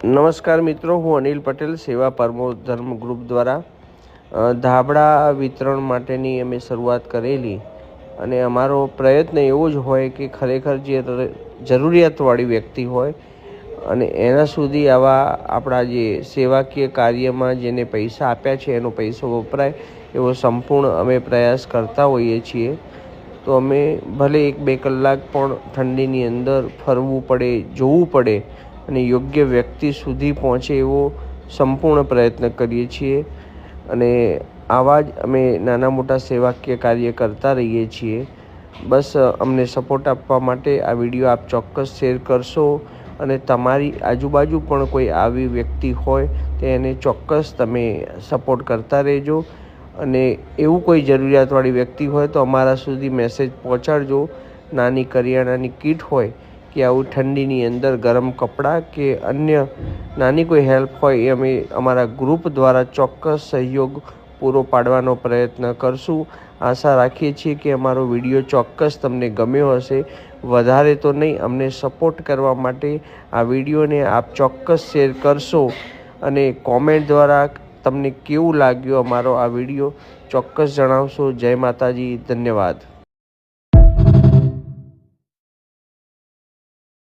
નમસ્કાર મિત્રો, હું અનિલ પટેલ સેવા પરમો ધર્મ ગ્રુપ દ્વારા ધાબળા વિતરણ માટેની અમે શરૂઆત કરેલી અને અમારો પ્રયત્ન એવો જ હોય કે ખરેખર જે જરૂરિયાતવાળી વ્યક્તિ હોય અને એના સુધી આવા આપણા જે સેવાકીય કાર્યમાં જેને પૈસા આપ્યા છે એનો પૈસો વપરાય એવો સંપૂર્ણ અમે પ્રયાસ કરતા હોઈએ છીએ। તો અમે ભલે 1-2 કલાક પણ ઠંડીની અંદર ફરવું પડે, જોવું પડે અને યોગ્ય વ્યક્તિ સુધી પહોંચે એવો સંપૂર્ણ પ્રયત્ન કરીએ છીએ અને આવા જ અમે નાના મોટા સેવાકીય કાર્ય કરતા રહીએ છીએ। બસ અમને સપોર્ટ આપવા માટે આ વિડીયો આપ ચોક્કસ શેર કરશો અને તમારી આજુબાજુ પણ કોઈ આવી વ્યક્તિ હોય તો એને ચોક્કસ તમે સપોર્ટ કરતા રહેજો અને એવું કોઈ જરૂરિયાતવાળી વ્યક્તિ હોય તો અમારા સુધી મેસેજ પહોંચાડજો। નાની કરિયાણાની કીટ હોય કે આવું ઠંડીની અંદર ગરમ કપડાં કે અન્ય નાની કોઈ હેલ્પ હોય એ અમે અમારા ગ્રુપ દ્વારા ચોક્કસ સહયોગ પૂરો પાડવાનો પ્રયત્ન કરશું। આશા રાખીએ છીએ કે અમારો વિડીયો ચોક્કસ તમને ગમ્યો હશે। વધારે તો નહીં, અમને સપોર્ટ કરવા માટે આ વિડીયોને આપ ચોક્કસ શેર કરશો અને કોમેન્ટ દ્વારા તમને કેવું લાગ્યું અમારો આ વિડીયો ચોક્કસ જણાવશો। જય માતાજી, ધન્યવાદ।